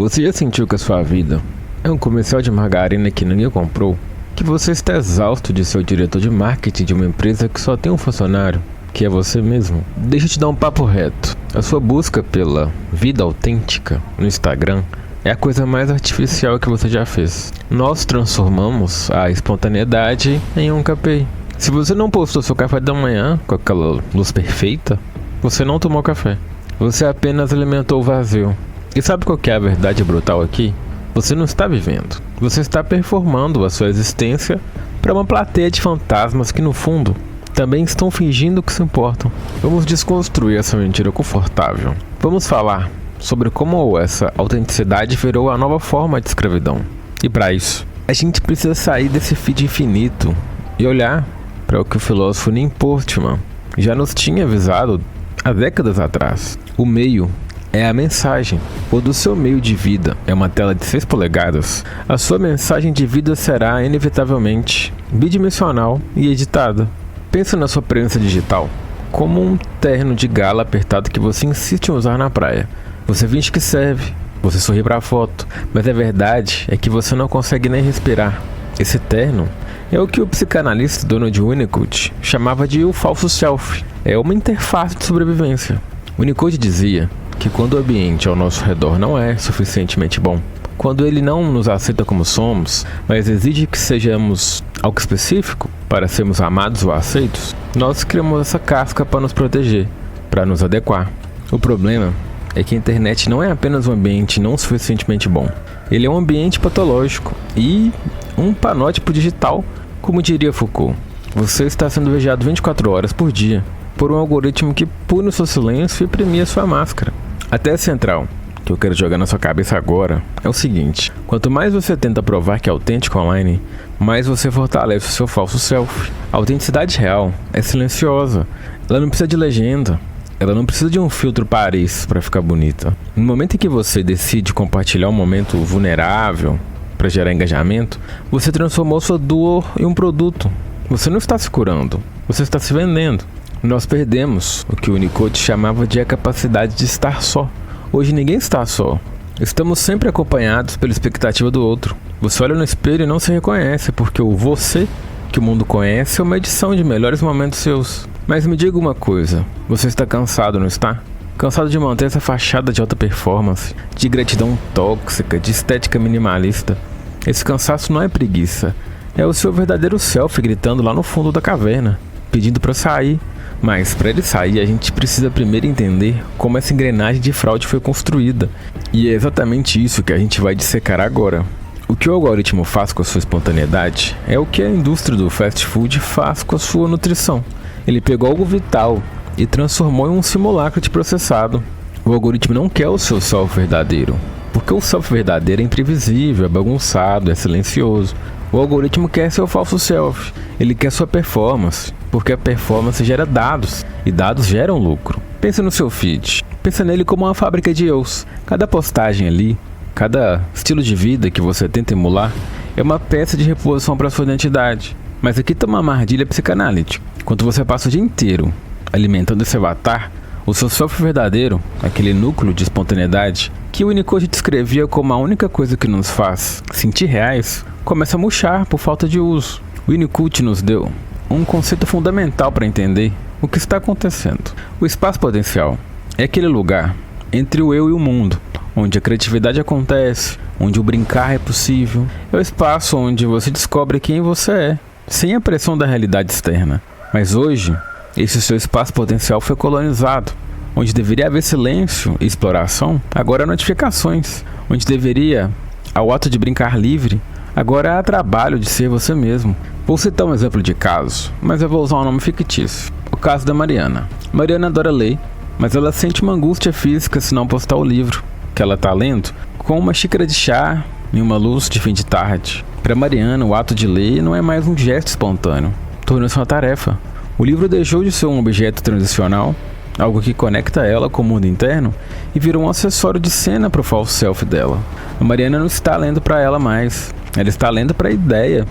Você já sentiu que a sua vida é um comercial de margarina que ninguém comprou? Que você está exausto de ser o diretor de marketing de uma empresa que só tem um funcionário, que é você mesmo? Deixa eu te dar um papo reto. A sua busca pela vida autêntica no Instagram é a coisa mais artificial que você já fez. Nós transformamos a espontaneidade em um KPI. Se você não postou seu café da manhã com aquela luz perfeita, você não tomou café. Você apenas alimentou o vazio. E sabe qual que é a verdade brutal aqui? Você não está vivendo. Você está performando a sua existência para uma plateia de fantasmas que, no fundo, também estão fingindo que se importam. Vamos desconstruir essa mentira confortável. Vamos falar sobre como essa autenticidade virou a nova forma de escravidão. E para isso, a gente precisa sair desse feed infinito e olhar para o que o filósofo Neil Postman já nos tinha avisado há décadas atrás. O meio é a mensagem. Quando o seu meio de vida é uma tela de 6 polegadas, a sua mensagem de vida será inevitavelmente bidimensional e editada. Pensa na sua presença digital como um terno de gala apertado que você insiste em usar na praia. Você finge que serve, você sorri para a foto, mas a verdade é que você não consegue nem respirar. Esse terno é o que o psicanalista Donald Winnicott chamava de o falso self. É uma interface de sobrevivência. Winnicott dizia que quando o ambiente ao nosso redor não é suficientemente bom, quando ele não nos aceita como somos, mas exige que sejamos algo específico para sermos amados ou aceitos, nós criamos essa casca para nos proteger, para nos adequar. O problema é que a internet não é apenas um ambiente não suficientemente bom. Ele é um ambiente patológico e um panótipo digital, como diria Foucault. Você está sendo vigiado 24 horas por dia por um algoritmo que pune o seu silêncio e premia sua máscara. A tese central que eu quero jogar na sua cabeça agora é o seguinte: quanto mais você tenta provar que é autêntico online, mais você fortalece o seu falso self. A autenticidade real é silenciosa, ela não precisa de legenda, ela não precisa de um filtro Paris para ficar bonita. No momento em que você decide compartilhar um momento vulnerável para gerar engajamento, você transformou sua dor em um produto. Você não está se curando, você está se vendendo. Nós perdemos o que o Winnicott chamava de a capacidade de estar só. Hoje ninguém está só. Estamos sempre acompanhados pela expectativa do outro. Você olha no espelho e não se reconhece, porque o você que o mundo conhece é uma edição de melhores momentos seus. Mas me diga uma coisa, você está cansado, não está? Cansado de manter essa fachada de alta performance, de gratidão tóxica, de estética minimalista. Esse cansaço não é preguiça, é o seu verdadeiro self gritando lá no fundo da caverna, pedindo para sair. Mas para ele sair, a gente precisa primeiro entender como essa engrenagem de fraude foi construída. E é exatamente isso que a gente vai dissecar agora. O que o algoritmo faz com a sua espontaneidade é o que a indústria do fast food faz com a sua nutrição. Ele pegou algo vital e transformou em um simulacro de processado. O algoritmo não quer o seu self verdadeiro, porque o self verdadeiro é imprevisível, é bagunçado, é silencioso. O algoritmo quer seu falso self, ele quer sua performance, porque a performance gera dados, e dados geram lucro. Pensa no seu feed, pensa nele como uma fábrica de erros. Cada postagem ali, cada estilo de vida que você tenta emular, é uma peça de reposição para sua identidade. Mas aqui está uma armadilha psicanalítica. Quando você passa o dia inteiro alimentando esse avatar, o seu self verdadeiro, aquele núcleo de espontaneidade, que o Winnicott descrevia como a única coisa que nos faz sentir reais, começa a murchar por falta de uso. O Winnicott nos deu um conceito fundamental para entender o que está acontecendo. O espaço potencial é aquele lugar entre o eu e o mundo, onde a criatividade acontece, onde o brincar é possível. É o espaço onde você descobre quem você é, sem a pressão da realidade externa. Mas hoje, esse seu espaço potencial foi colonizado. Onde deveria haver silêncio e exploração, agora há notificações. Onde deveria, ao ato de brincar livre, agora há trabalho de ser você mesmo. Vou citar um exemplo de caso, mas eu vou usar um nome fictício. O caso da Mariana. Mariana adora ler, mas ela sente uma angústia física se não postar o livro que ela está lendo com uma xícara de chá em uma luz de fim de tarde. Para Mariana, o ato de ler não é mais um gesto espontâneo, tornou-se uma tarefa. O livro deixou de ser um objeto transicional, algo que conecta ela com o mundo interno, e virou um acessório de cena para o falso self dela. A Mariana não está lendo para ela mais, ela está lendo para a ideia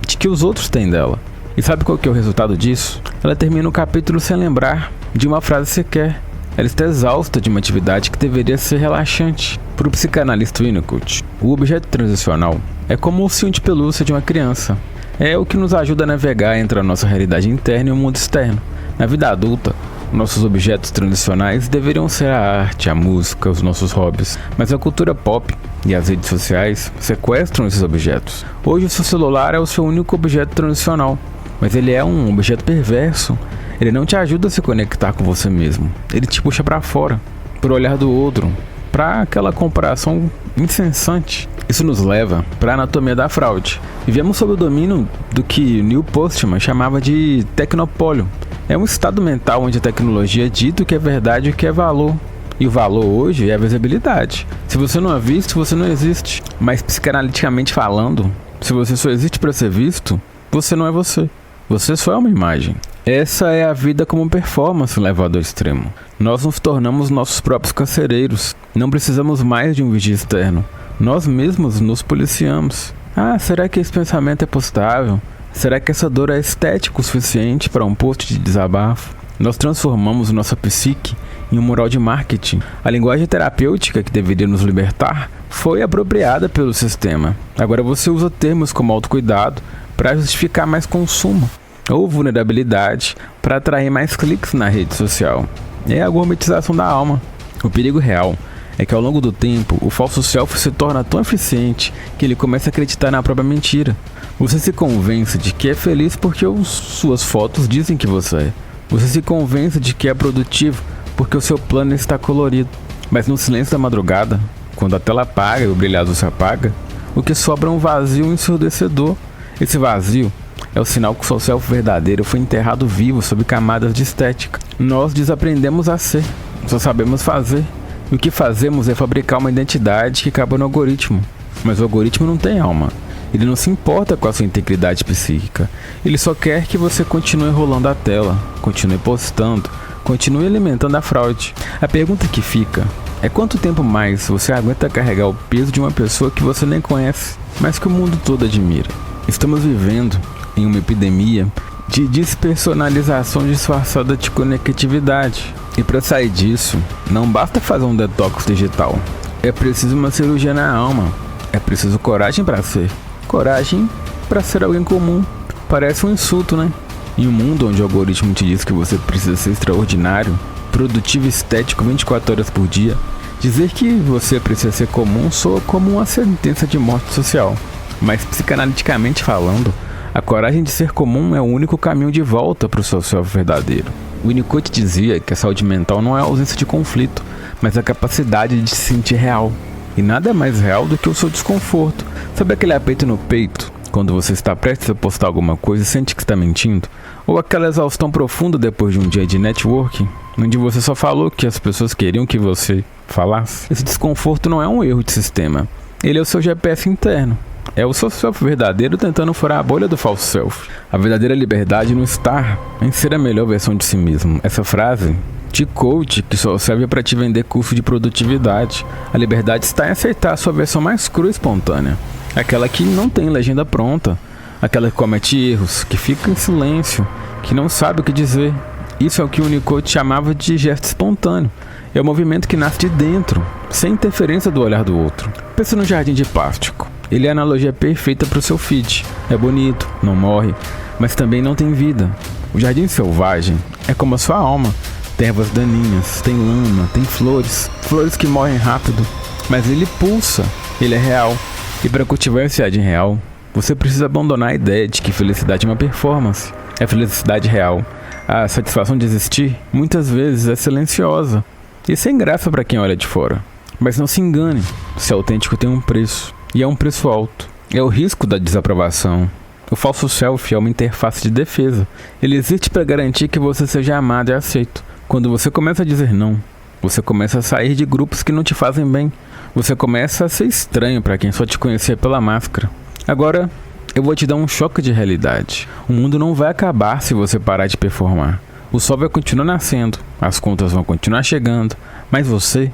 de que os outros têm dela. E sabe qual que é o resultado disso? Ela termina o capítulo sem lembrar de uma frase sequer. Ela está exausta de uma atividade que deveria ser relaxante. Para o psicanalista Winnicott, o objeto transicional é como o ursinho de pelúcia de uma criança. É o que nos ajuda a navegar entre a nossa realidade interna e o mundo externo. Na vida adulta, nossos objetos transicionais deveriam ser a arte, a música, os nossos hobbies, mas a cultura pop e as redes sociais sequestram esses objetos. Hoje o seu celular é o seu único objeto transicional, mas ele é um objeto perverso. Ele não te ajuda a se conectar com você mesmo, ele te puxa para fora, para o olhar do outro, para aquela comparação incessante. Isso nos leva para a anatomia da fraude. Vivemos sob o domínio do que Neil Postman chamava de tecnopólio. É um estado mental onde a tecnologia é dito o que é verdade e o que é valor. E o valor hoje é a visibilidade. Se você não é visto, você não existe. Mas psicanaliticamente falando, se você só existe para ser visto, você não é você. Você só é uma imagem. Essa é a vida como performance levada ao extremo. Nós nos tornamos nossos próprios carcereiros. Não precisamos mais de um vigia externo. Nós mesmos nos policiamos. Ah, será que esse pensamento é postável? Será que essa dor é estética o suficiente para um post de desabafo? Nós transformamos nossa psique em um mural de marketing. A linguagem terapêutica que deveria nos libertar foi apropriada pelo sistema. Agora você usa termos como autocuidado para justificar mais consumo, ou vulnerabilidade para atrair mais cliques na rede social. É a gourmetização da alma. O perigo real é que ao longo do tempo, o falso self se torna tão eficiente que ele começa a acreditar na própria mentira. Você se convence de que é feliz porque suas fotos dizem que você é. Você se convence de que é produtivo porque o seu plano está colorido. Mas no silêncio da madrugada, quando a tela apaga e o brilho azul se apaga, o que sobra é um vazio ensurdecedor. Esse vazio é o sinal que o seu self verdadeiro foi enterrado vivo sob camadas de estética. Nós desaprendemos a ser, só sabemos fazer. E o que fazemos é fabricar uma identidade que cabe no algoritmo. Mas o algoritmo não tem alma. Ele não se importa com a sua integridade psíquica. Ele só quer que você continue rolando a tela, continue postando, continue alimentando a fraude. A pergunta que fica é quanto tempo mais você aguenta carregar o peso de uma pessoa que você nem conhece, mas que o mundo todo admira. Estamos vivendo em uma epidemia de despersonalização disfarçada de conectividade. E para sair disso, não basta fazer um detox digital. É preciso uma cirurgia na alma. É preciso coragem para ser. Coragem para ser alguém comum. Parece um insulto, né? Em um mundo onde o algoritmo te diz que você precisa ser extraordinário, produtivo e estético 24 horas por dia, dizer que você precisa ser comum soa como uma sentença de morte social. Mas psicanaliticamente falando, a coragem de ser comum é o único caminho de volta para o seu self verdadeiro. Winnicott dizia que a saúde mental não é a ausência de conflito, mas a capacidade de se sentir real. E nada é mais real do que o seu desconforto. Sabe aquele aperto no peito, quando você está prestes a postar alguma coisa e sente que está mentindo? Ou aquela exaustão profunda depois de um dia de networking, onde você só falou o que as pessoas queriam que você falasse? Esse desconforto não é um erro de sistema. Ele é o seu GPS interno. É o seu self verdadeiro tentando furar a bolha do falso self. A verdadeira liberdade não está em ser a melhor versão de si mesmo. Essa frase de coach que só serve para te vender curso de produtividade. A liberdade está em aceitar a sua versão mais crua e espontânea. Aquela que não tem legenda pronta. Aquela que comete erros, que fica em silêncio, que não sabe o que dizer. Isso é o que o Winnicott chamava de gesto espontâneo. É o movimento que nasce de dentro, sem interferência do olhar do outro. Pensa no jardim de plástico. Ele é a analogia perfeita para o seu feed. É bonito, não morre, mas também não tem vida. O jardim selvagem é como a sua alma. Tem ervas daninhas, tem lama, tem flores. Flores que morrem rápido, mas ele pulsa, ele é real. E para cultivar esse jardim real, você precisa abandonar a ideia de que felicidade é uma performance. É felicidade real. A satisfação de existir, muitas vezes, é silenciosa e sem graça para quem olha de fora. Mas não se engane, ser autêntico tem um preço. E é um preço alto. É o risco da desaprovação. O falso self é uma interface de defesa. Ele existe para garantir que você seja amado e aceito. Quando você começa a dizer não, você começa a sair de grupos que não te fazem bem. Você começa a ser estranho para quem só te conhecia pela máscara. Agora, eu vou te dar um choque de realidade. O mundo não vai acabar se você parar de performar. O sol vai continuar nascendo, as contas vão continuar chegando, mas você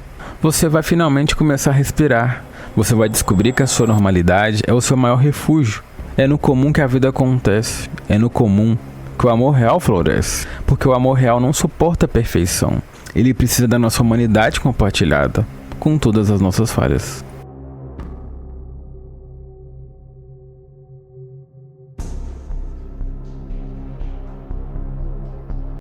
vai finalmente começar a respirar. Você vai descobrir que a sua normalidade é o seu maior refúgio. É no comum que a vida acontece. É no comum que o amor real floresce. Porque o amor real não suporta a perfeição. Ele precisa da nossa humanidade compartilhada. com todas as nossas falhas.